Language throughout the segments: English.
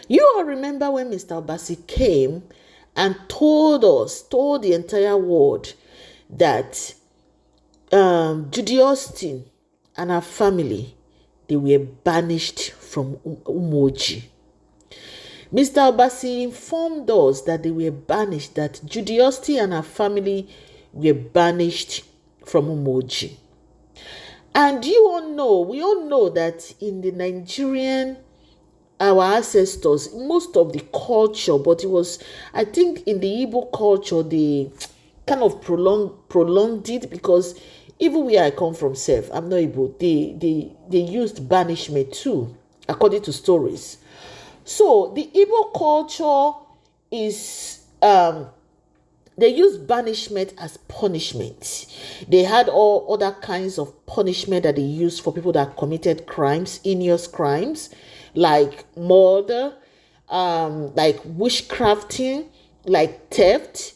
You all remember when Mr. Obasi came and told the entire world that Judy Austin and her family, they were banished from Umoji. Mr. Obasi informed us that they were banished, that Judy Austin and her family were banished from Umoji. And we all know that in the Nigerian, our ancestors, most of the culture, but it was, I think in the Igbo culture, they kind of prolonged it, because even where I come from, I'm not Igbo, they used banishment too, according to stories. So the Igbo culture is they use banishment as punishment. They had all other kinds of punishment that they used for people that committed crimes, heinous crimes, like murder, like witchcrafting, like theft,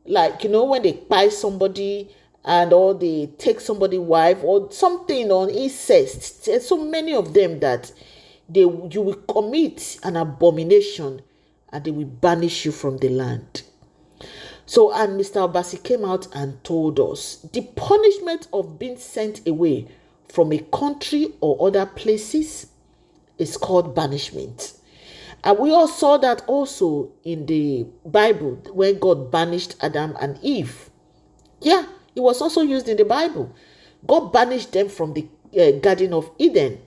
like, when they buy somebody or they take somebody's wife or something, on incest. There's so many of them that you will commit an abomination and they will banish you from the land. So, and Mr. Obasi came out and told us the punishment of being sent away from a country or other places is called banishment. And we all saw that also in the Bible when God banished Adam and Eve. Yeah, it was also used in the Bible. God banished them from the Garden of Eden.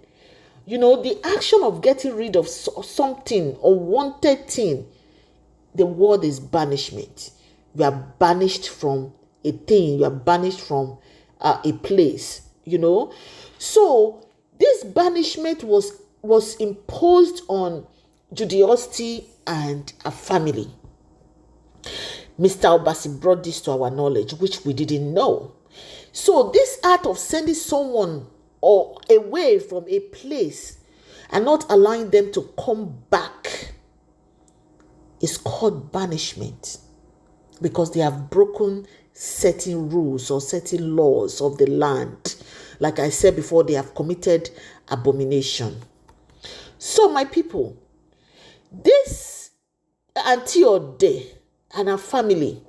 The action of getting rid of something or wanted thing, the word is banishment. You are banished from a thing. You are banished from a place, So this banishment was imposed on Judy Austin and her family. Mr. Obasi brought this to our knowledge, which we didn't know. So this act of sending someone or away from a place and not allowing them to come back is called banishment, because they have broken certain rules or certain laws of the land. Like I said before, they have committed abomination. So my people, this Auntie Ode and her family,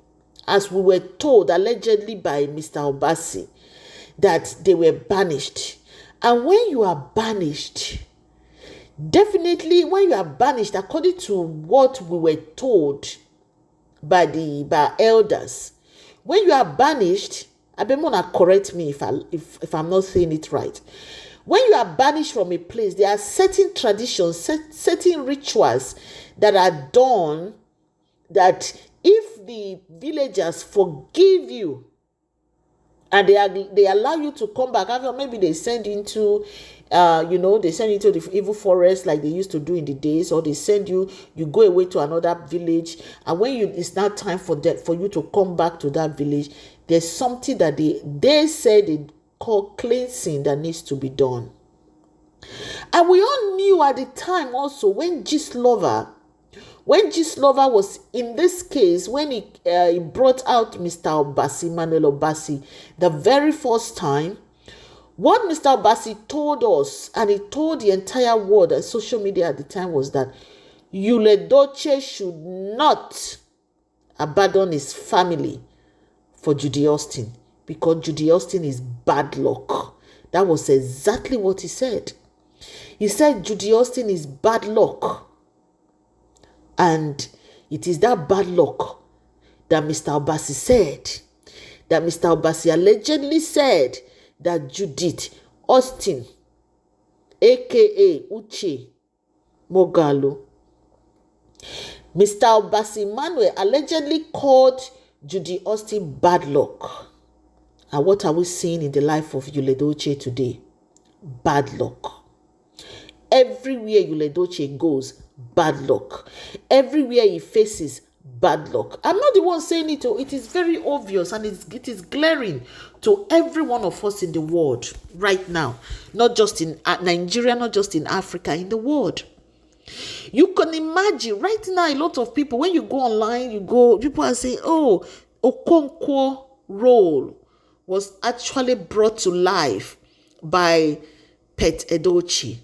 as we were told allegedly by Mr. Obasi, that they were banished. And when you are banished, definitely when you are banished, according to what we were told by elders, when you are banished, Abemona correct me if I'm not saying it right. When you are banished from a place, there are certain traditions, certain rituals that are done, that if the villagers forgive you and they allow you to come back, after maybe they send you into they send you to the evil forest like they used to do in the days, or they send you go away to another village, and when it's now time for you to come back to that village, there's something that they say they call cleansing that needs to be done. And we all knew at the time also when Gistlover was in this case, when he brought out Mr. Obasi, Manuel Obasi, the very first time, what Mr. Obasi told us, and he told the entire world and social media at the time, was that Edochies should not abandon his family for Judy Austin, because Judy Austin is bad luck. That was exactly what he said. He said Judy Austin is bad luck. And it is that bad luck that Mr. Obasi said, that Mr. Obasi allegedly said that Judith Austin, aka Uche Mogalo, Mr. Obasi Manuel allegedly called Judy Austin bad luck. And what are we seeing in the life of Edochies today? Bad luck. Everywhere Edochies goes, bad luck. Everywhere he faces, bad luck. I'm not the one saying it. It is very obvious, and it is glaring to every one of us in the world right now. Not just in Nigeria, not just in Africa, in the world. You can imagine right now, a lot of people, when you go online, people are saying, oh, Okonkwo role was actually brought to life by Pet Edochies.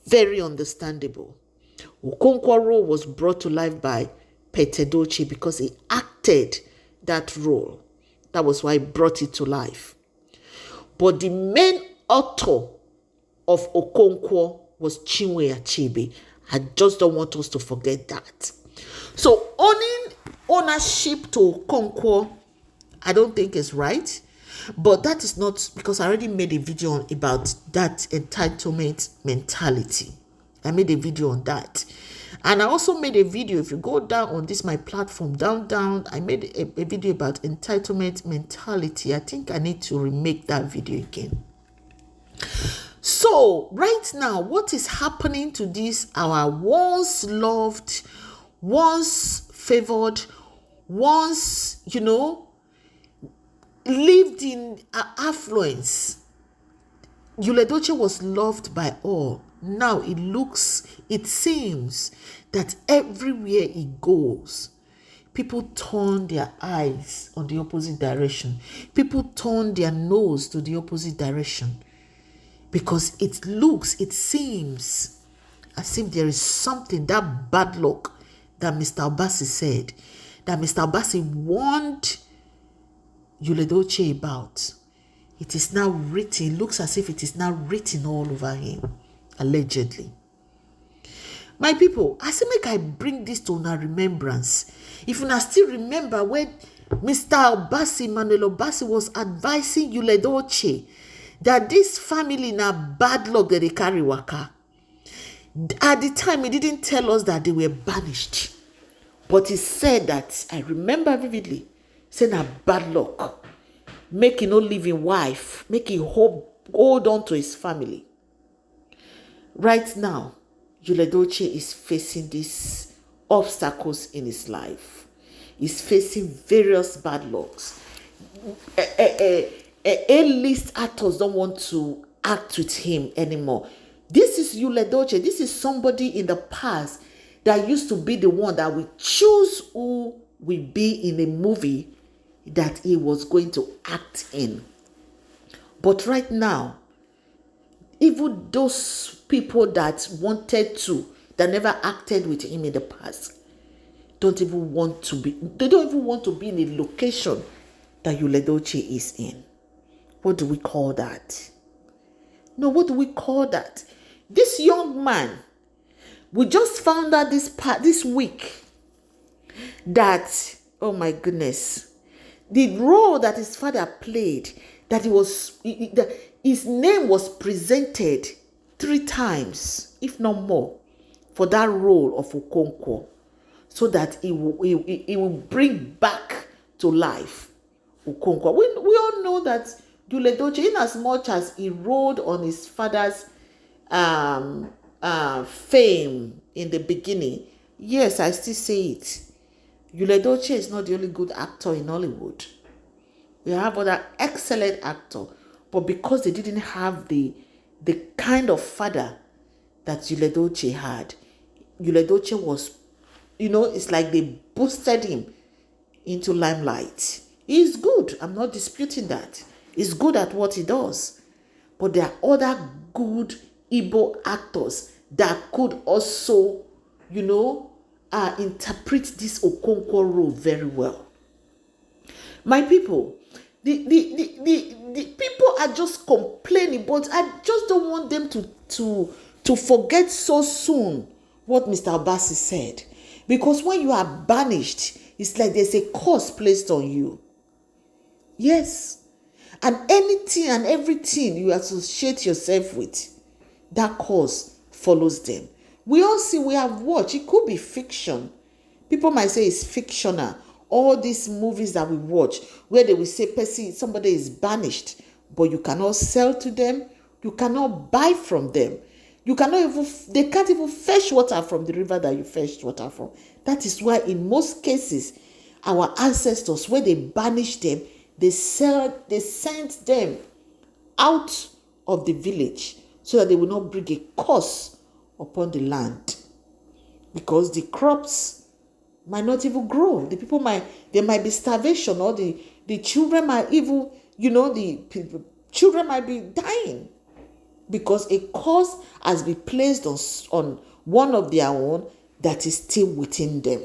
Very understandable. Okonkwo role was brought to life by Edochies because he acted that role. That was why he brought it to life. But the main author of Okonkwo was Chinwe Achebe. I just don't want us to forget that. So ownership to Okonkwo, I don't think is right. But that is not, because I already made a video about that entitlement mentality. I made a video on that. And I also made a video, if you go down on this, my platform, down, I made a video about entitlement mentality. I think I need to remake that video again. So, right now, what is happening to this, our once loved, once favored, once, lived in affluence. Edochies was loved by all. Now it seems that everywhere he goes, people turn their eyes on the opposite direction. People turn their nose to the opposite direction. Because it seems as if there is something, that bad luck that Mr. Obasi said, that Mr. Obasi warned Edochies about. It is now written. It looks as if it is now written all over him, allegedly. My people, I say make I bring this to our remembrance. If you still remember when Mr. Obasi, Manuel Obasi, was advising Edochies that this family na bad luck that they carry waka. At the time, he didn't tell us that they were banished. But he said that, I remember vividly, saying na bad luck. Make him no living wife. Make him hold on to his family. Right now, Edochies is facing these obstacles in his life. He's facing various bad lucks. A-list actors don't want to act with him anymore. This is Edochies. This is somebody in the past that used to be the one that will choose who will be in a movie that he was going to act in. But right now, even those people that wanted to, that never acted with him in the past, they don't even want to be in a location that Edochies is in. What do we call that? No, what do we call that? This young man, we just found out this week that, oh my goodness, the role that his father played, that his name was presented 3 times, if not more, for that role of Okonkwo, so that he will bring back to life Okonkwo. We all know that Edochies, in as much as he rode on his father's fame in the beginning, yes, I still say it. Edochies is not the only good actor in Hollywood. We have other excellent actors, but because they didn't have the kind of father that Edochies had, Edochies was, it's like they boosted him into limelight. He's good. I'm not disputing that. He's good at what he does. But there are other good Igbo actors that could also, interpret this Okonkwo role very well. My people, the people are just complaining, but I just don't want them to forget so soon what Mr. Obasi said. Because when you are banished, it's like there's a curse placed on you. Yes. And anything and everything you associate yourself with, that curse follows them. We have watched, it could be fiction. People might say it's fictional. All these movies that we watch, where they will say somebody is banished, but you cannot sell to them, you cannot buy from them. They can't even fetch water from the river that you fetched water from. That is why in most cases, our ancestors, when they banished them, they sent them out of the village so that they will not bring a curse upon the land. Because the crops might not even grow. There might be starvation, or the children might even, the children might be dying. Because a curse has been placed on one of their own, that is still within them.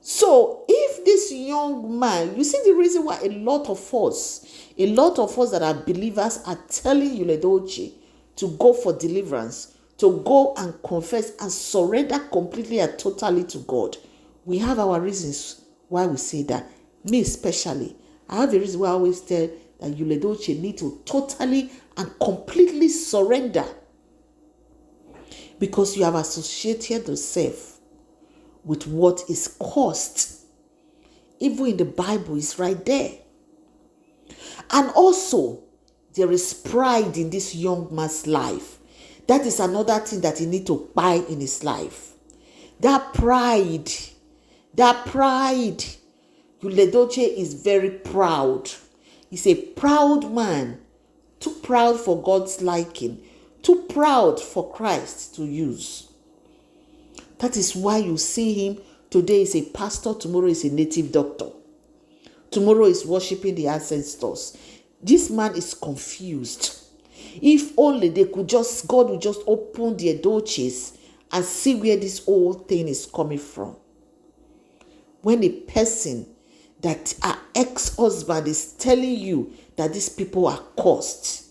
So if this young man, you see the reason why a lot of us that are believers are telling you, Edochie, to go for deliverance, to go and confess and surrender completely and totally to God. We have our reasons why we say that. Me especially, I have a reason why I always tell that you, Edochie, need to totally and completely surrender, because you have associated yourself with what is cursed. Even in the Bible, it's right there. And also, there is pride in this young man's life. That is another thing that he needs to buy in his life. That pride. Edochie is very proud. He's a proud man. Too proud for God's liking. Too proud for Christ to use. That is why you see him today is a pastor, tomorrow is a native doctor. Tomorrow is worshiping the ancestors. This man is confused. If only God would just open the Edochies and see where this whole thing is coming from. When a person that our ex-husband is telling you that these people are cursed,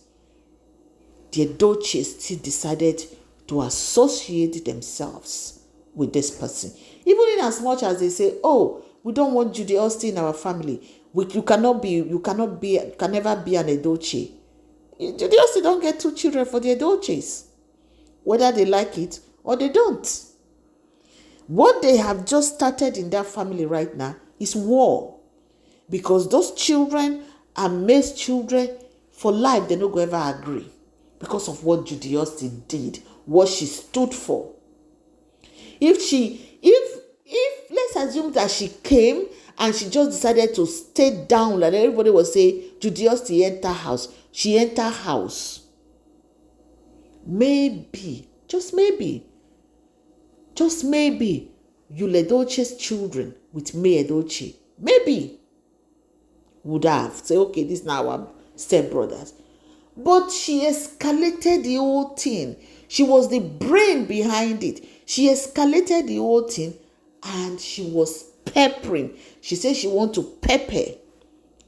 the Edochies still decided to associate themselves with this person. Even in as much as they say, oh, we don't want Judy in our family. You can never be an Edochie. Judy don't get 2 children for the Edochies, whether they like it or they don't. What they have just started in that family right now is war. Because those children are male children for life, they're not going to ever agree. Because of what Judy did, what she stood for. If let's assume that she came and she just decided to stay down, like everybody will say, Judy enter house. She enter house. Maybe, just maybe, you Edochie's children with me Edochie, maybe would have say, okay, this is now our stepbrothers. But she escalated the whole thing. She was the brain behind it. She escalated the whole thing and she was peppering. She said she wanted to pepper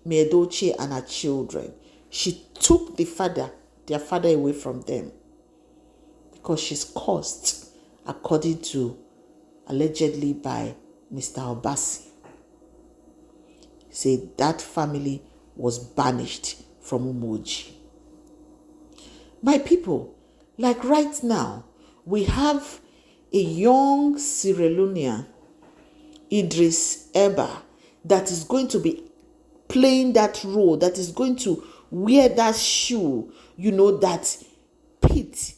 Edochie and her children. She took their father away from them because she's cursed, according to allegedly by Mr. Obasi. He said that family was banished from Umoji. My people, like right now, we have a young Sierra Leonean, Idris Elba, that is going to be playing that role, that is going to wear that shoe, that Pete,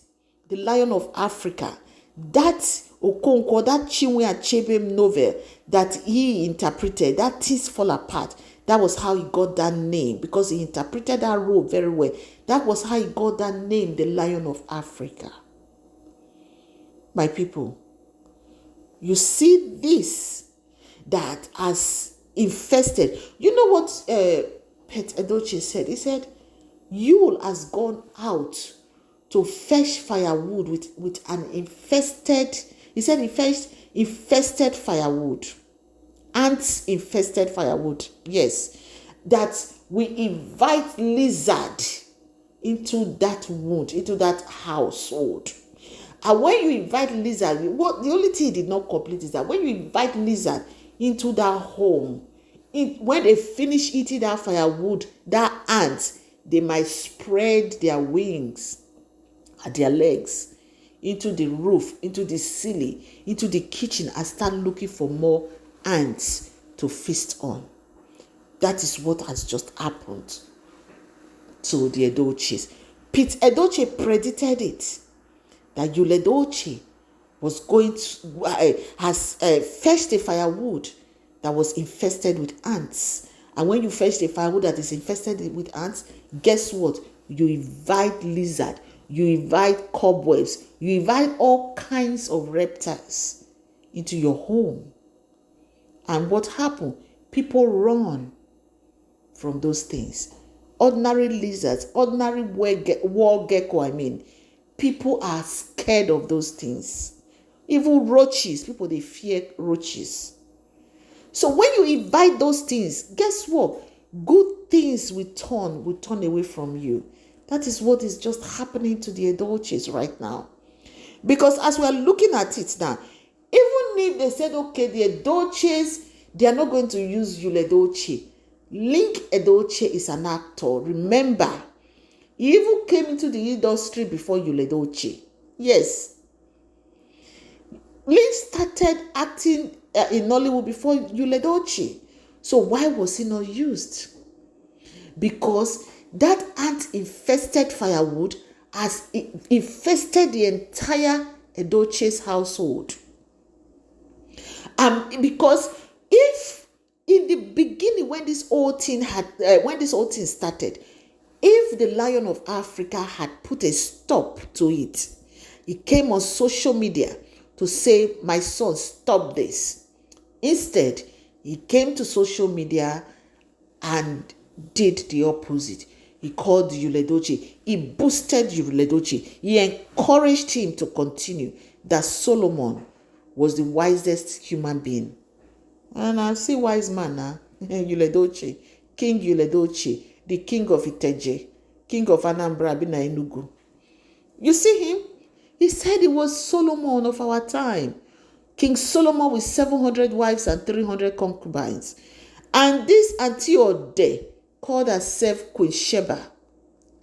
the Lion of Africa, that Okonkwo, that Chinwe Achebe novel that he interpreted, that Things Fall Apart. That was how he got that name, because he interpreted that role very well. That was how he got that name, the Lion of Africa. My people, you see this that has infested. You know what Pet Edochie said? He said, Yule has gone out to fetch firewood with an infested, he said he fetched infested firewood. Ants infested firewood. Yes. That we invite lizard into that wood, into that household. And when you invite lizard, the only thing he did not complete is that when you invite lizard into that home, when they finish eating that firewood, that ants, they might spread their wings and their legs into the roof, into the ceiling, into the kitchen, and start looking for more ants to feast on. That is what has just happened to the Edochies. Pete Edochie predicted it, that Yul Edochie was going to has fetched a firewood that was infested with ants. And when you fetch the firewood that is infested with ants, guess what? You invite lizard, you invite cobwebs, you invite all kinds of reptiles into your home. And what happened? People run from those things. Ordinary lizards, ordinary wall gecko, people are scared of those things. Even roaches, people they fear roaches. So when you invite those things, guess what? Good things will turn away from you. That is what is just happening to the Edochies right now. Because as we are looking at it now, even if they said, okay, the Edochies, they are not going to use Yul Edochie. Link Edochie is an actor. Remember, he even came into the industry before Yul Edochie. Yes. Link started acting in Nollywood before Yul Edochie. So why was he not used? Because that ant-infested firewood has infested the entire Edochie's household. Because if in the beginning, when this whole thing started, if the Lion of Africa had put a stop to it, he came on social media to say, my son, stop this. Instead, he came to social media and did the opposite. He called Yul Edochie. He boosted Yul Edochie. He encouraged him to continue. That Solomon was the wisest human being. And I see wise man now. Yul Edochie. King Yul Edochie. The king of Iteje. King of Anambra, Bina Enugu. You see him? He said he was Solomon of our time. King Solomon with 700 wives and 300 concubines. And this Iteje called herself Queen Sheba.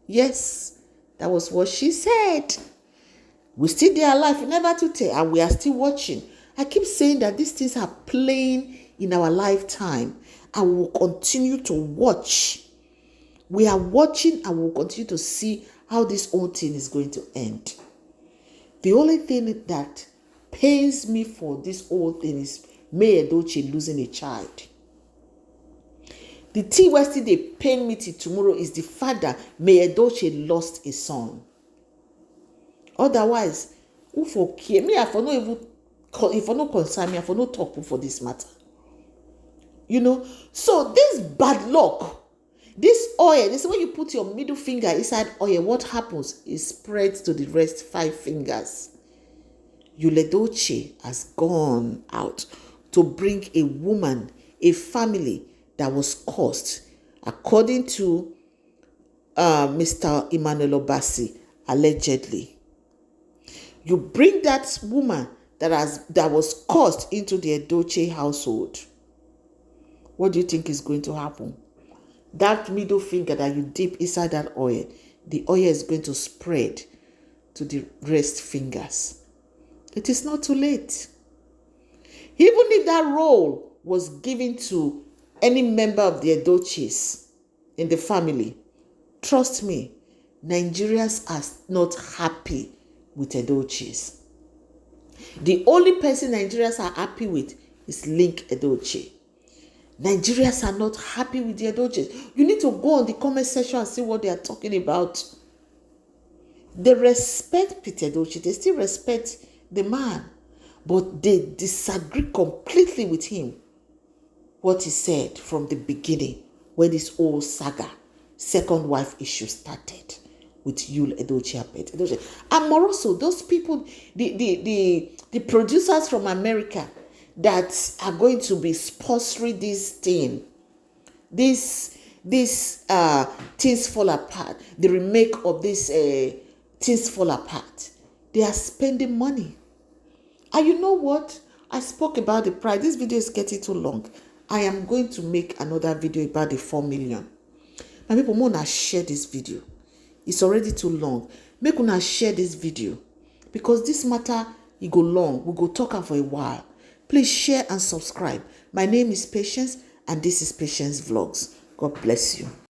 Yes, that was what she said. We still there alive, we never to tell, and we are still watching. I keep saying that these things are playing in our lifetime, and we will continue to watch. We are watching, and we will continue to see how this whole thing is going to end. The only thing that pains me for this whole thing is May Edochie losing a child. The thing where still they pain me till tomorrow is the fact that May Edochie lost a son. Otherwise, who for care me? I for no even if for no concern me, I for no talk for this matter. You know, so this bad luck, this oil, this when you put your middle finger inside oil, what happens? It spreads to the rest 5 fingers. Yul Edochie has gone out to bring a woman, a family that was caused, according to Mr. Emmanuel Obasi, allegedly. You bring that woman that was caused into the Edochie household. What do you think is going to happen? That middle finger that you dip inside that oil, the oil is going to spread to the rest fingers. It is not too late. Even if that role was given to any member of the Edochies in the family, trust me, Nigerians are not happy with Edochies. The only person Nigerians are happy with is Link Edochie. Nigerians are not happy with the Edochies. You need to go on the comment section and see what they are talking about. They respect Peter Edochie. They still respect the man. But they disagree completely with him. What he said from the beginning when this whole saga, second wife issue started with Yul Edochie. And more also, those people, the producers from America that are going to be sponsoring this thing, this Things Fall Apart, the remake of this Things Fall Apart, they are spending money. And you know what? I spoke about the price. This video is getting too long. I am going to make another video about the 4 million. My people, wanna share this video. It's already too long. Make una share this video. Because this matter, it go long. We go talk for a while. Please share and subscribe. My name is Patience, and this is Patience Vlogs. God bless you.